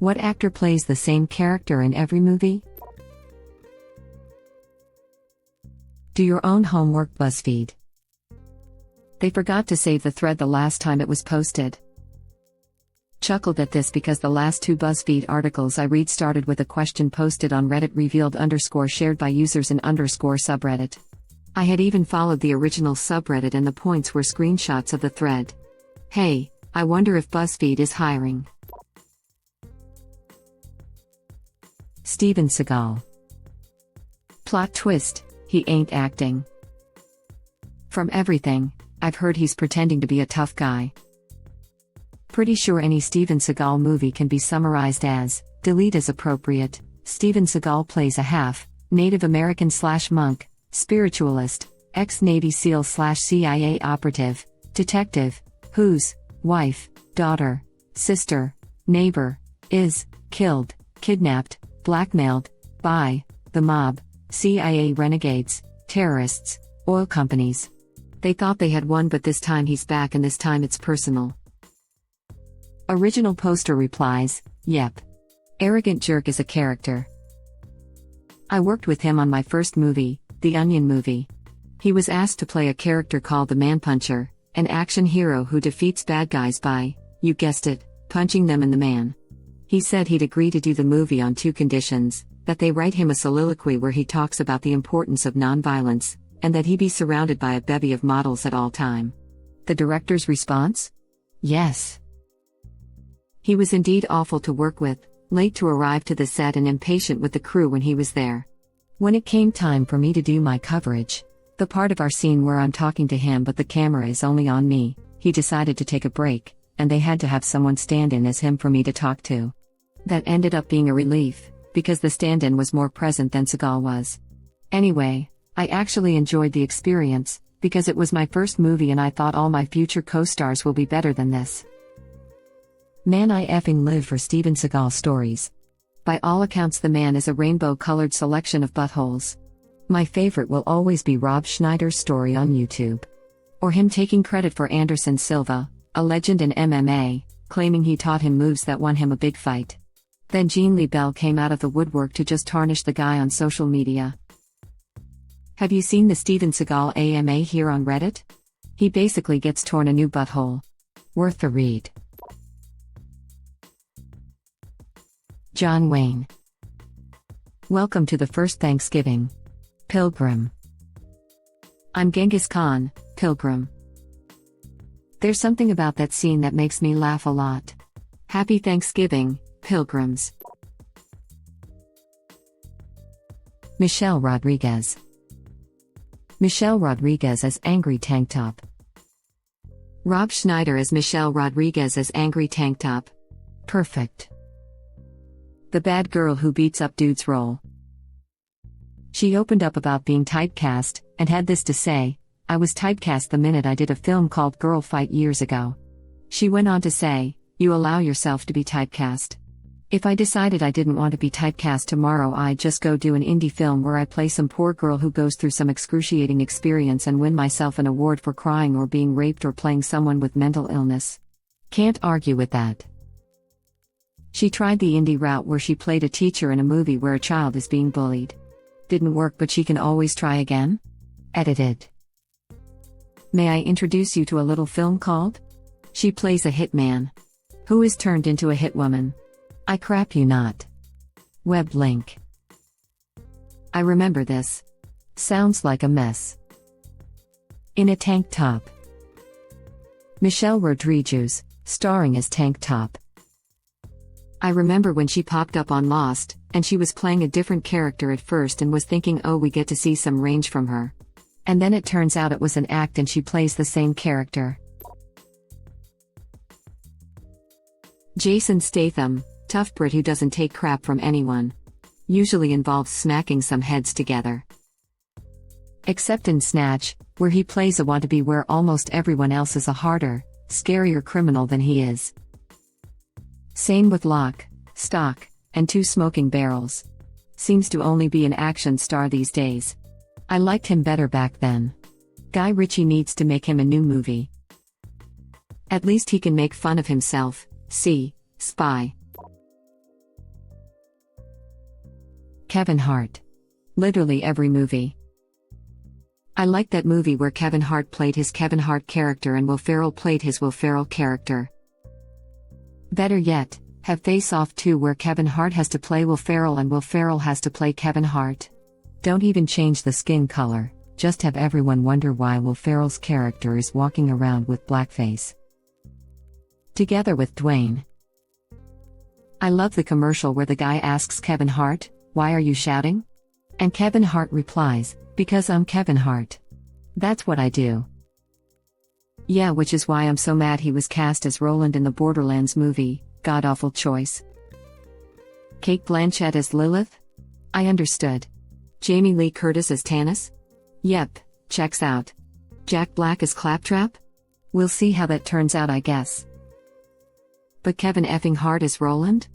What actor plays the same character in every movie? Do your own homework, BuzzFeed. They forgot to save the thread the last time it was posted. Chuckled at this because the last 2 BuzzFeed articles I read started with a question posted on Reddit revealed _ shared by users in _ subreddit. I had even followed the original subreddit and the points were screenshots of the thread. Hey, I wonder if BuzzFeed is hiring. Steven Seagal. Plot twist, he ain't acting. From everything, I've heard he's pretending to be a tough guy. Pretty sure any Steven Seagal movie can be summarized as, delete as appropriate. Steven Seagal plays a half Native American/monk, spiritualist, ex-Navy SEAL/CIA operative, detective, whose wife, daughter, sister, neighbor, is killed, kidnapped, blackmailed by the mob, CIA renegades, terrorists, oil companies. They thought they had won, but this time he's back and this time it's personal. Original poster replies, yep. Arrogant jerk is a character. I worked with him on my first movie, The Onion Movie. He was asked to play a character called the Man-Puncher, an action hero who defeats bad guys by, you guessed it, punching them in the man. He said he'd agree to do the movie on 2 conditions, that they write him a soliloquy where he talks about the importance of nonviolence, and that he be surrounded by a bevy of models at all time. The director's response? Yes. He was indeed awful to work with, late to arrive to the set and impatient with the crew when he was there. When it came time for me to do my coverage, the part of our scene where I'm talking to him but the camera is only on me, he decided to take a break, and they had to have someone stand in as him for me to talk to. That ended up being a relief, because the stand-in was more present than Seagal was. Anyway, I actually enjoyed the experience, because it was my first movie and I thought all my future co-stars will be better than this. Man, I effing live for Steven Seagal stories. By all accounts, the man is a rainbow-colored selection of buttholes. My favorite will always be Rob Schneider's story on YouTube. Or him taking credit for Anderson Silva, a legend in MMA, claiming he taught him moves that won him a big fight. Then Jean Lee Bell came out of the woodwork to just tarnish the guy on social media. Have you seen the Steven Seagal AMA here on Reddit? He basically gets torn a new butthole. Worth the read. John Wayne. Welcome to the first Thanksgiving, Pilgrim. I'm Genghis Khan, Pilgrim. There's something about that scene that makes me laugh a lot. Happy Thanksgiving, Pilgrims. Michelle Rodriguez. Michelle Rodriguez as Angry Tank Top. Rob Schneider as Michelle Rodriguez as Angry Tank Top. Perfect. The bad girl who beats up dudes role. She opened up about being typecast, and had this to say, I was typecast the minute I did a film called Girl Fight years ago. She went on to say, you allow yourself to be typecast. If I decided I didn't want to be typecast tomorrow, I'd just go do an indie film where I play some poor girl who goes through some excruciating experience and win myself an award for crying or being raped or playing someone with mental illness. Can't argue with that. She tried the indie route where she played a teacher in a movie where a child is being bullied. Didn't work, but she can always try again? Edited. May I introduce you to a little film called? She plays a hitman who is turned into a hitwoman. I crap you not. Web link. I remember this. Sounds like a mess. In a tank top. Michelle Rodriguez, starring as Tank Top. I remember when she popped up on Lost, and she was playing a different character at first and was thinking, oh, we get to see some range from her. And then it turns out it was an act and she plays the same character. Jason Statham, tough Brit who doesn't take crap from anyone. Usually involves smacking some heads together. Except in Snatch, where he plays a want-to-be where almost everyone else is a harder, scarier criminal than he is. Same with Lock, Stock, and Two Smoking Barrels. Seems to only be an action star these days. I liked him better back then. Guy Ritchie needs to make him a new movie. At least he can make fun of himself. See Spy. Kevin Hart. Literally every movie. I like that movie where Kevin Hart played his Kevin Hart character and Will Ferrell played his Will Ferrell character. Better yet, have Face Off 2 where Kevin Hart has to play Will Ferrell and Will Ferrell has to play Kevin Hart. Don't even change the skin color, just have everyone wonder why Will Ferrell's character is walking around with blackface. Together with Dwayne. I love the commercial where the guy asks Kevin Hart, "Why are you shouting?" And Kevin Hart replies, "Because I'm Kevin Hart. That's what I do." Yeah, which is why I'm so mad he was cast as Roland in the Borderlands movie, god-awful choice. Cate Blanchett as Lilith? I understood. Jamie Lee Curtis as Tanis? Yep, checks out. Jack Black as Claptrap? We'll see how that turns out, I guess. But Kevin effing Hart as Roland?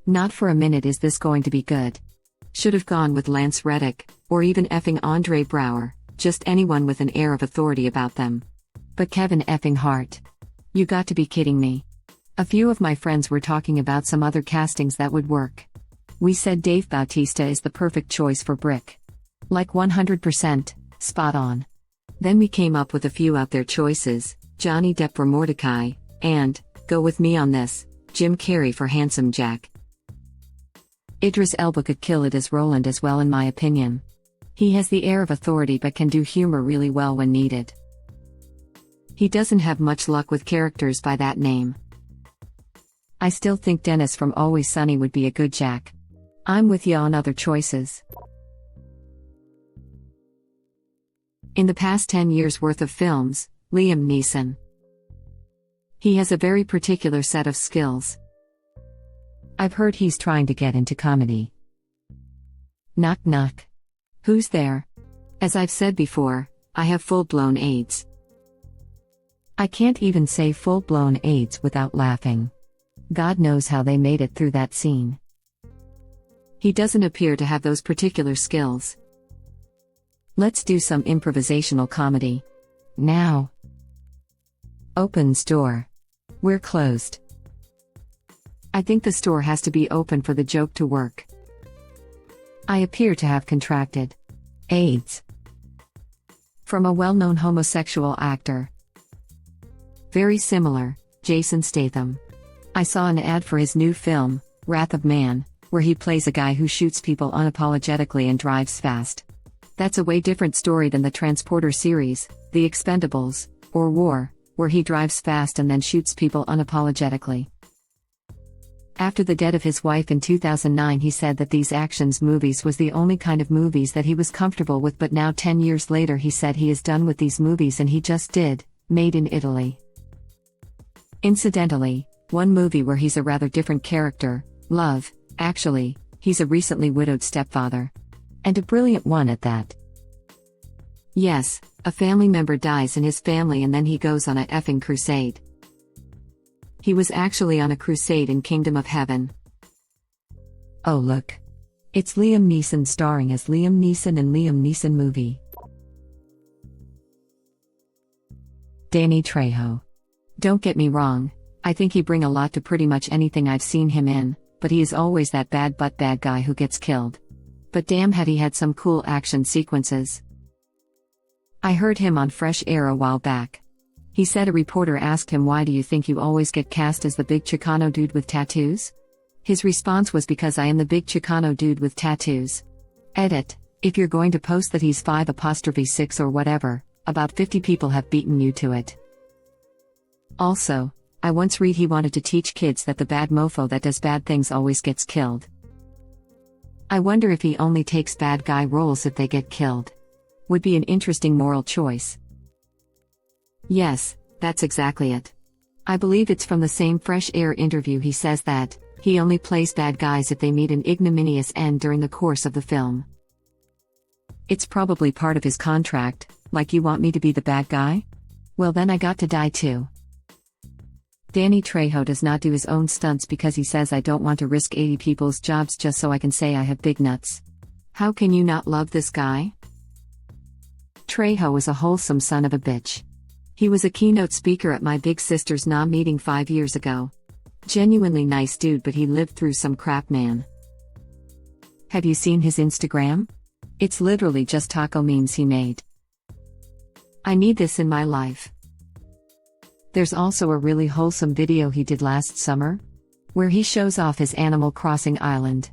Not for a minute is this going to be good. Should've gone with Lance Reddick, or even effing Andre Braugher, just anyone with an air of authority about them. But Kevin effing Hart. You got to be kidding me. A few of my friends were talking about some other castings that would work. We said Dave Bautista is the perfect choice for Brick. Like 100%, spot on. Then we came up with a few out there choices, Johnny Depp for Mordecai, and, go with me on this, Jim Carrey for Handsome Jack. Idris Elba could kill it as Roland as well in my opinion. He has the air of authority but can do humor really well when needed. He doesn't have much luck with characters by that name. I still think Dennis from Always Sunny would be a good Jack. I'm with ya on other choices. In the past 10 years worth of films, Liam Neeson. He has a very particular set of skills. I've heard he's trying to get into comedy. Knock knock. Who's there? As I've said before, I have full-blown AIDS. I can't even say full-blown AIDS without laughing. God knows how they made it through that scene. He doesn't appear to have those particular skills. Let's do some improvisational comedy. Now. Opens door. We're closed. I think the store has to be open for the joke to work. I appear to have contracted AIDS. From a well-known homosexual actor. Very similar, Jason Statham. I saw an ad for his new film, Wrath of Man, where he plays a guy who shoots people unapologetically and drives fast. That's a way different story than the Transporter series, The Expendables, or War, where he drives fast and then shoots people unapologetically. After the death of his wife in 2009 he said that these actions movies was the only kind of movies that he was comfortable with, but now 10 years later he said he is done with these movies and he just did, Made in Italy. Incidentally, one movie where he's a rather different character, Love, actually, he's a recently widowed stepfather. And a brilliant one at that. Yes, a family member dies in his family and then he goes on a effing crusade. He was actually on a crusade in Kingdom of Heaven. Oh look. It's Liam Neeson starring as Liam Neeson in Liam Neeson movie. Danny Trejo. Don't get me wrong, I think he bring a lot to pretty much anything I've seen him in, but he is always that bad guy who gets killed. But damn had he had some cool action sequences. I heard him on Fresh Air a while back. He said a reporter asked him, "Why do you think you always get cast as the big Chicano dude with tattoos?" His response was, "Because I am the big Chicano dude with tattoos." Edit, if you're going to post that he's 5'6" or whatever, about 50 people have beaten you to it. Also, I once read he wanted to teach kids that the bad mofo that does bad things always gets killed. I wonder if he only takes bad guy roles if they get killed. Would be an interesting moral choice. Yes, that's exactly it. I believe it's from the same Fresh Air interview he says that, he only plays bad guys if they meet an ignominious end during the course of the film. It's probably part of his contract, like you want me to be the bad guy? Well then I got to die too. Danny Trejo does not do his own stunts because he says, "I don't want to risk 80 people's jobs just so I can say I have big nuts." How can you not love this guy? Trejo is a wholesome son of a bitch. He was a keynote speaker at my big sister's NA meeting 5 years ago. Genuinely nice dude, but he lived through some crap, man. Have you seen his Instagram? It's literally just taco memes he made. I need this in my life. There's also a really wholesome video he did last summer, where he shows off his Animal Crossing island.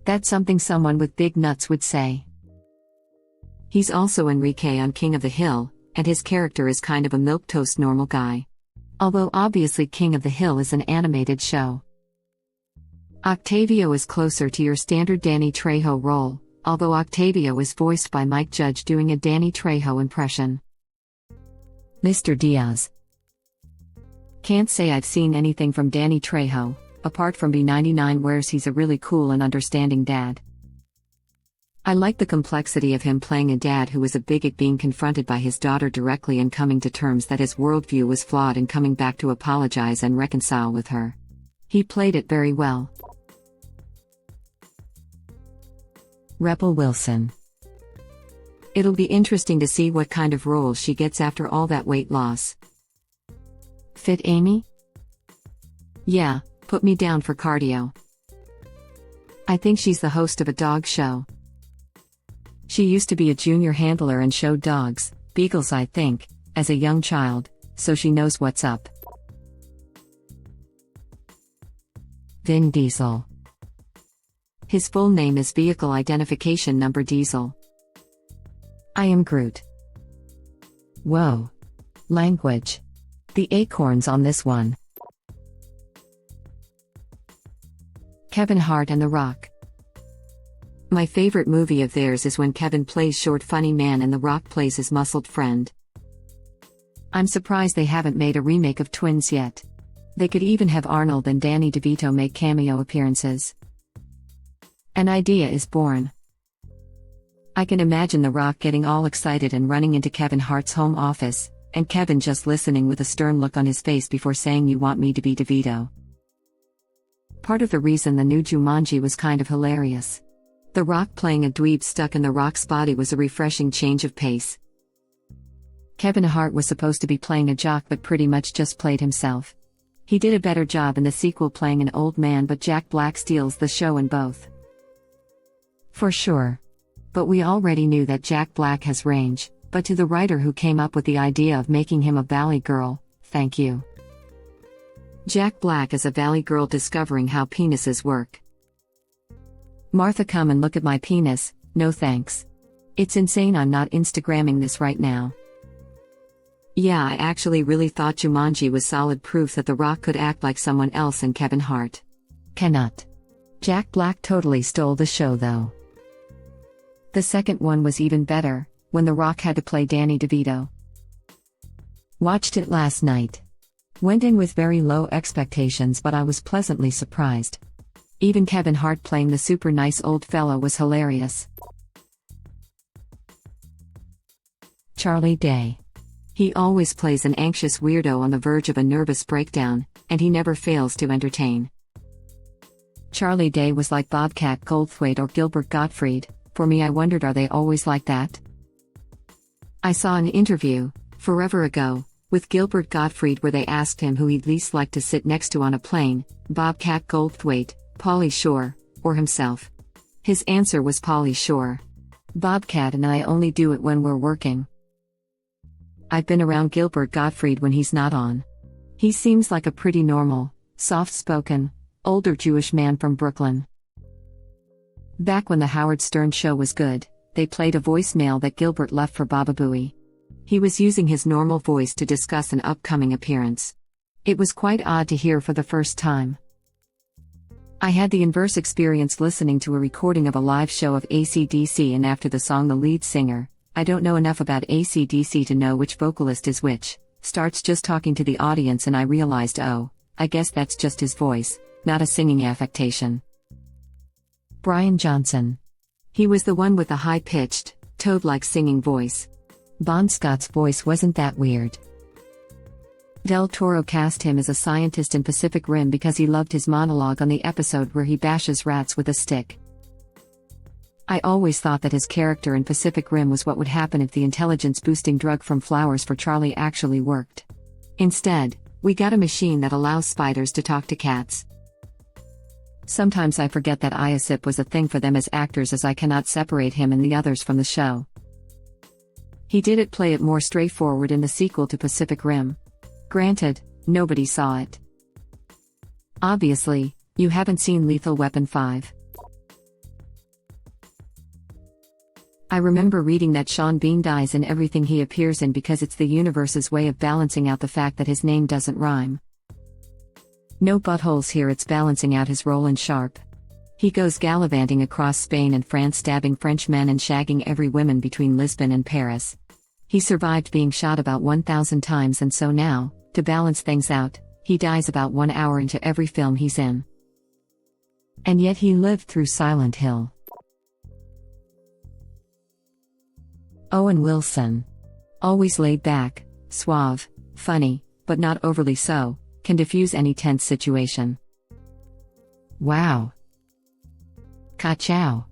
That's something someone with big nuts would say. He's also Enrique on King of the Hill, and his character is kind of a milquetoast normal guy. Although obviously King of the Hill is an animated show. Octavio is closer to your standard Danny Trejo role, although Octavio is voiced by Mike Judge doing a Danny Trejo impression. Mr. Diaz. Can't say I've seen anything from Danny Trejo, apart from B99 where he's a really cool and understanding dad. I like the complexity of him playing a dad who was a bigot being confronted by his daughter directly and coming to terms that his worldview was flawed and coming back to apologize and reconcile with her. He played it very well. Rebel Wilson. It'll be interesting to see what kind of role she gets after all that weight loss. Fit Amy? Yeah, put me down for cardio. I think she's the host of a dog show. She used to be a junior handler and showed dogs, beagles I think, as a young child, so she knows what's up. Vin Diesel. His full name is Vehicle Identification Number Diesel. I am Groot. Whoa. Language. The acorns on this one. Kevin Hart and The Rock. My favorite movie of theirs is when Kevin plays short funny man and The Rock plays his muscled friend. I'm surprised they haven't made a remake of Twins yet. They could even have Arnold and Danny DeVito make cameo appearances. An idea is born. I can imagine The Rock getting all excited and running into Kevin Hart's home office, and Kevin just listening with a stern look on his face before saying, "You want me to be DeVito?" Part of the reason the new Jumanji was kind of hilarious. The Rock playing a dweeb stuck in The Rock's body was a refreshing change of pace. Kevin Hart was supposed to be playing a jock but pretty much just played himself. He did a better job in the sequel playing an old man, but Jack Black steals the show in both. For sure. But we already knew that Jack Black has range, but to the writer who came up with the idea of making him a valley girl, thank you. Jack Black is a valley girl discovering how penises work. Martha, come and look at my penis, no thanks. It's insane, I'm not Instagramming this right now. Yeah, I actually really thought Jumanji was solid proof that The Rock could act like someone else and Kevin Hart cannot. Jack Black totally stole the show though. The second one was even better, when The Rock had to play Danny DeVito. Watched it last night. Went in with very low expectations, but I was pleasantly surprised. Even Kevin Hart playing the super nice old fella was hilarious. Charlie Day. He always plays an anxious weirdo on the verge of a nervous breakdown, and he never fails to entertain. Charlie Day was like Bobcat Goldthwait or Gilbert Gottfried. For me, I wondered, are they always like that? I saw an interview, forever ago, with Gilbert Gottfried where they asked him who he'd least like to sit next to on a plane, Bobcat Goldthwait, Pauly Shore, or himself. His answer was Pauly Shore. Bobcat and I only do it when we're working. I've been around Gilbert Gottfried when he's not on. He seems like a pretty normal, soft-spoken, older Jewish man from Brooklyn. Back when the Howard Stern show was good, they played a voicemail that Gilbert left for Baba Booey. He was using his normal voice to discuss an upcoming appearance. It was quite odd to hear for the first time. I had the inverse experience listening to a recording of a live show of AC/DC, and after the song the lead singer, I don't know enough about AC/DC to know which vocalist is which, starts just talking to the audience, and I realized, oh, I guess that's just his voice, not a singing affectation. Brian Johnson. He was the one with the high-pitched, toad-like singing voice. Bon Scott's voice wasn't that weird. Del Toro cast him as a scientist in Pacific Rim because he loved his monologue on the episode where he bashes rats with a stick. I always thought that his character in Pacific Rim was what would happen if the intelligence-boosting drug from Flowers for Charlie actually worked. Instead, we got a machine that allows spiders to talk to cats. Sometimes I forget that IASIP was a thing for them as actors, as I cannot separate him and the others from the show. He did play it more straightforward in the sequel to Pacific Rim. Granted, nobody saw it. Obviously, you haven't seen Lethal Weapon 5. I remember reading that Sean Bean dies in everything he appears in because it's the universe's way of balancing out the fact that his name doesn't rhyme. No buttholes here, it's balancing out his role in Sharp. He goes gallivanting across Spain and France, stabbing French men and shagging every woman between Lisbon and Paris. He survived being shot about 1,000 times, and so now, to balance things out, he dies about 1 hour into every film he's in. And yet he lived through Silent Hill. Owen Wilson. Always laid back, suave, funny, but not overly so, can diffuse any tense situation. Wow. Ka-chow.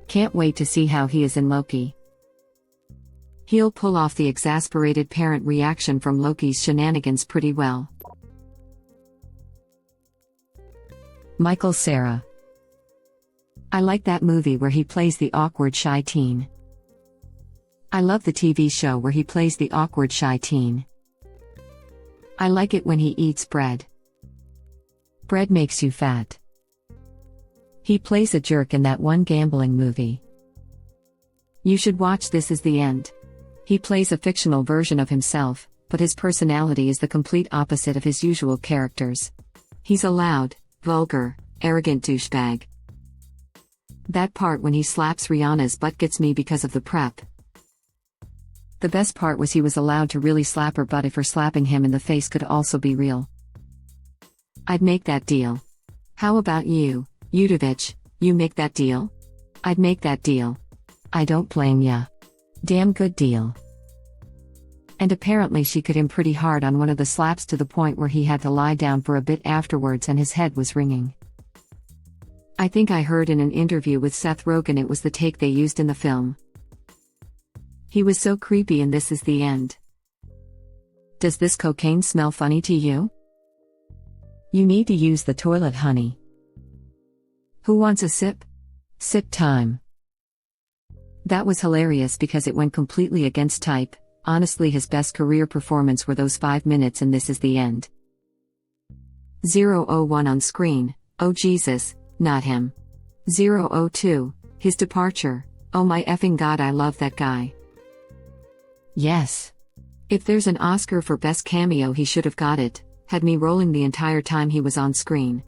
Can't wait to see how he is in Loki. He'll pull off the exasperated parent reaction from Loki's shenanigans pretty well. Michael Cera. I like that movie where he plays the awkward shy teen. I love the TV show where he plays the awkward shy teen. I like it when he eats bread. Bread makes you fat. He plays a jerk in that one gambling movie. You should watch This Is the End. He plays a fictional version of himself, but his personality is the complete opposite of his usual characters. He's a loud, vulgar, arrogant douchebag. That part when he slaps Rihanna's butt gets me because of the prep. The best part was he was allowed to really slap her butt if her slapping him in the face could also be real. I'd make that deal. How about you, Yudovich, you make that deal? I'd make that deal. I don't blame ya. Damn good deal. And apparently she could him pretty hard on one of the slaps, to the point where he had to lie down for a bit afterwards and his head was ringing. I think I heard in an interview with Seth Rogen it was the take they used in the film. He was so creepy in This Is the End. Does this cocaine smell funny to you? You need to use the toilet, honey. Who wants a sip? Sip time. That was hilarious because it went completely against type. Honestly, his best career performance were those 5 minutes in This Is the End. 001 on screen, oh Jesus, not him. 002, his departure, oh my effing god, I love that guy. Yes. If there's an Oscar for best cameo, he should have got it. Had me rolling the entire time he was on screen.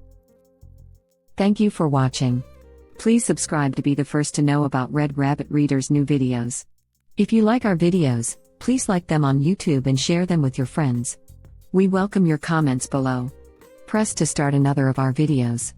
Thank you for watching. Please subscribe to be the first to know about Red Rabbit Reader's new videos. If you like our videos, please like them on YouTube and share them with your friends. We welcome your comments below. Press to start another of our videos.